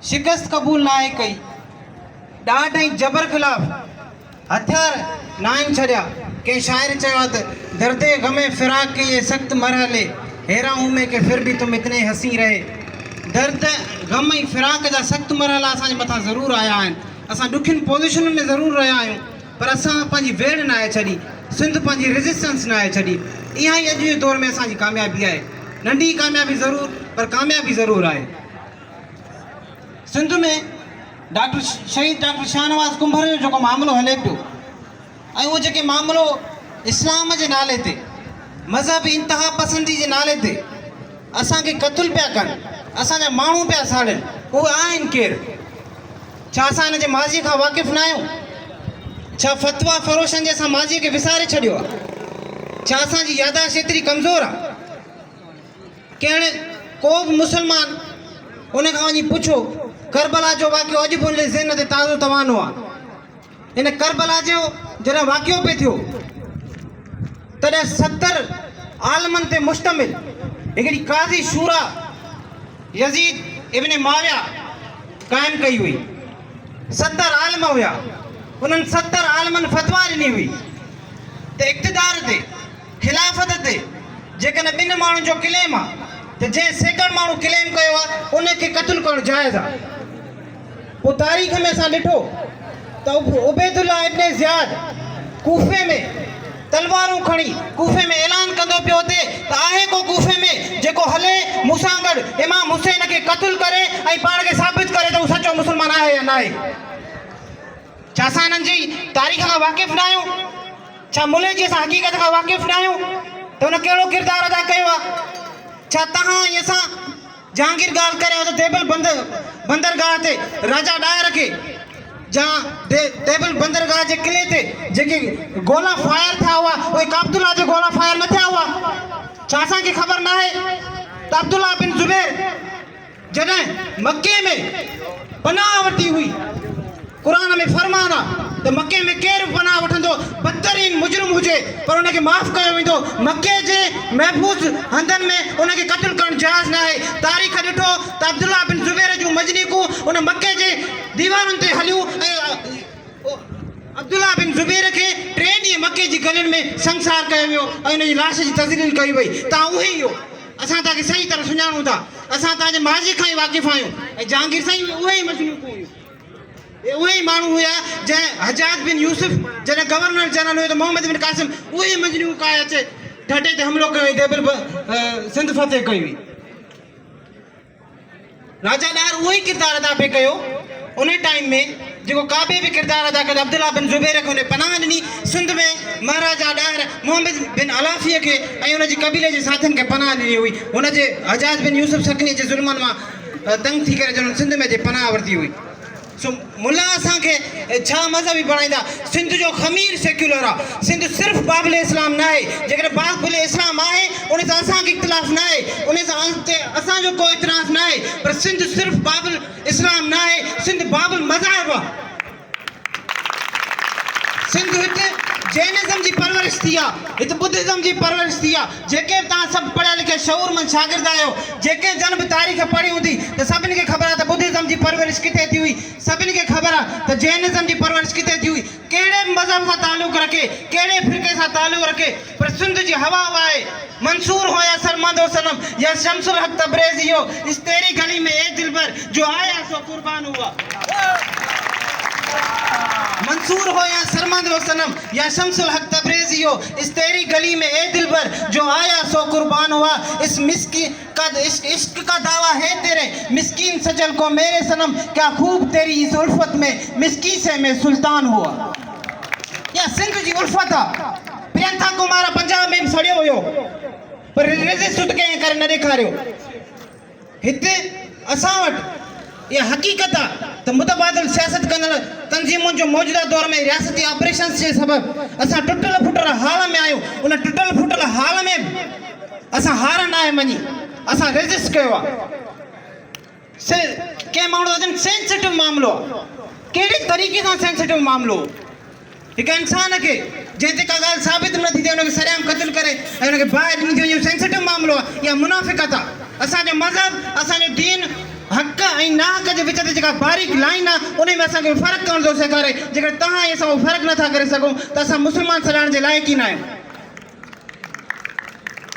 शिकस्त कबूल ना कई, डांट ऐं जबर खिलाफ़ हथियार नाइन छड़िया। के शायर चयो त दर्दे गमे फिराक के ये सख्त मरहले, हैरा हूँ मैं कि फिर भी तुम इतने हंसी रहे। दर्द गम ऐं फिराक जा सख्त मरहला असांजे मथां ज़रूरु आया आहिनि। असां ॾुखियुनि पोज़ीशनुनि में ज़रूरु रहिया आहियूं, पर असां पंहिंजी वेड़ न आहे छॾी, सिंध पंहिंजी रेज़िस्टेंस न आहे छॾी। इहा ई अॼु जे दौर में असांजी कामयाबी आहे। नंढी कामयाबी ज़रूरु, पर कामयाबी ज़रूरु आहे। सिंध में शहीद डॉक्टर शाहनवाज़ कुंभर जो जेको मामिलो हले पियो, ऐं उहो जेके मामिलो इस्लाम जे नाले ते, मज़हब इंतिहा पसंदी जे नाले ते असांखे क़तल पिया कनि, असांजा माण्हू पिया साड़नि, उहे आहिनि केरु? छा असां हिन जे माज़ी खां वाक़िफ़ न आहियूं? छा फ़तवा फ़रोशनि जे असां माज़ीअ खे विसारे छॾियो आहे? छा असांजी यादाश्त एतिरी कमज़ोर आहे? कंहिं को बि मुस्लमान उन खां वञी पुछो, करबला जो वाक़ियो अॼु बि उनजे ज़हन ते ताज़ो तवानो आहे। हिन करबला जो जॾहिं वाक़ियो पियो थियो, तॾहिं 70 आलमनि ते मुश्तमिल हिकिड़ी काज़ी शूरा यज़ीद इब्न माविया क़ाइमु कई हुई। 70 आलम हुया, उन्हनि 70 आलमनि फ़तवा ॾिनी हुई त इक़्तिदार ते, खिलाफ़त ते जेकॾहिं ॿिनि माण्हुनि जो क्लेम आहे त जंहिं सैकड़ माण्हू क्लेम कयो आहे उनखे क़तल करणु जाइज़ आहे। पोइ तारीख़ में असां ॾिठो त उबैदुल्ला इब्न ज़ियाद कूफे में तलवारूं खणी कूफे में ऐलान कंदो पियो हुते त आहे को कूफे में जेको हले मूंसां गॾु इमाम हुसैन खे क़तल करे ऐं पाण खे साबित करे त हू सचो मुस्लमान आहे या न आहे। छा असां हिननि जी तारीख़ खां वाक़िफ़ न आहियूं? छा मुल्क जी असां हक़ीक़त खां वाक़िफ़ न आहियूं त हुन कहिड़ो किरदारु अदा कयो आहे? छा तव्हां ऐं असां जहांगीर ॻाल्हि करियो त देबल बंदरगाह ते राजा डायर खे जा देबल बंदरगाह जे किले ते जेके गोला फायर थिया हुआ उहे अब्दुल्ला जे गोला फायर न थिया हुआ? छा असांखे ख़बर न आहे त अब्दुल्ला बिन ज़ुबैर जॾहिं मके में पनाह वठी हुई, क़ुरान में फ़रमान आहे त मके में केरु पनाह वठंदो बदतरीन मुजरिम हुजे पर उनखे माफ़ कयो वेंदो, मके जे महफ़ूज़ हंधनि में उनखे क़तल करणु जाइज़ न आहे। तारीख़ ॾिठो त अब्दुल्ला बिन ज़ुबैर जूं मजनीकूं उन मके जे दीवारुनि ते हलियूं ऐं अब्दुल्ला बिन ज़ुबैर खे 3 ॾींहं मके जी गलियुनि में संसार कयो वियो ऐं उनजी लाश जी तज़लील कई वई। तव्हां उहे ई हो, असां तव्हांखे सही तरह सुञाणूं था, असां तव्हांजे माज़ी खां ई वाक़िफ़ आहियूं। ऐं जहांगीर साईं उहे ई मजनीकूं हुयूं, उहे ई माण्हू हुया जंहिं हजाज बिन यूसुफ जॾहिं गवर्नर जनरल हुयो त मोहम्मद बिन कासिम उहे ई मजनू काए अचे ढटे ते हमिलो कयो, देबल सिंध फतेह कई हुई। राजा डायर उहो ई किरदारु अदा पियो कयो उन टाइम में जेको काबे बि किरदारु अदा कयो। अब्दुल्ला बिन ज़ुबैर खे उन पनाह ॾिनी। सिंध में महाराजा डायर मोहम्मद बिन अलाफीअ खे ऐं उनजे कबीले जे साथियुनि खे पनाह ॾिनी हुई। हुनजे हजाज बिन यूसुफ सकनी जे ज़ुल्मनि मां तंग थी करे जॾहिं सिंध में जे पनाह वरिती हुई। सो मुला असांखे छा मज़हबी बणाईंदा? सिंध जो ख़मीर सेक्युलर आहे। सिंध सिर्फ़ु बाबिल इस्लाम न आहे। जेकॾहिं बाबिल इस्लाम आहे उन सां असांखे इख़्तिलाफ़ न आहे, उन सां असांजो को इतराज़ न आहे, पर सिंध सिर्फ़ु बाबिल इस्लाम न आहे, सिंध बाबिल मज़हब आहे। सिंध हिते जैनिज़म जी परवरिश थी आहे, हिते बुद्धिज़म जी परवरिश थी आहे। जेके बि तव्हां सभु पढ़िया लिखिया शऊरमंद शागिर्द आहियो, जेके जन बि तारीख़ पढ़ी हूंदी त सभिनी खे ख़बर आहे त बुद्धिज़म जी परवरिश किथे थी हुई, सभिनी खे ख़बर आहे त जैनिज़म जी परवरिश किथे थी हुई। कहिड़े बि मज़हब सां तालुक़ रखे, कहिड़े फ़िरक़े सां तालुक़ रखे, पर सिंध जी हवा आहे। मंसूर हो या सरमंद हो सनम या शम्सुल हक तब्रेज़ी हो, इस तेरी गली में ए दिलबर जो आया सो कुर्बान हुआ। मंसूर हो या सरमंद हो सनम या शम्सुल हक तब्रेज़ी हो, इस तेरी गली में ए दिलबर जो आया सो कुर्बान हुआ। इस इश्क का दावा है तेरे मिस्कीन सजल को मेरे सनम, क्या खूब तेरी इस उल्फत में मिस्की से मैं सुल्तान हुआ। या सिंध जी उल्फत आहे। प्रियंका कुमार पंजाब में सड़ियो हुयो पर रेज़िस्ट कंहिं करे न ॾेखारियो। हिते असां वटि इहा हक़ीक़त आहे त मुतबादिल सियासत कंदड़ तंज़ीमुनि जो मौजूदा दौर में रियासती ऑपरेशन्स जे सबबि असां टुटल फुटल हाल में आहियूं। उन टुटल फुटल हाल में असां हार न आहे मञी, असां रेज़िस्ट कयो आहे। कंहिं माण्हू चवनि सेंसिटिव मामिलो आहे। कहिड़े तरीक़े सां सेंसिटिव मामिलो? हिकु इंसान खे जंहिं ते का ॻाल्हि साबित न थी थिए उनखे सरियाम क़तल करे ऐं उनखे बाहि ॾिनी थी वञे, सेंसिटिव मामिलो आहे या मुनाफ़िक़त आहे। असांजो मज़हब, असांजो दीन हक़ ऐं नाहक जे विच ते जेका बारीक लाइन आहे उन में असांखे फ़र्क़ु करण थो सेखारे। जेकर तव्हां ऐं असां उहो फ़र्क़ु नथा करे सघूं त असां मुस्लमान सॾाइण जे लाइक़ु ई न आहियूं।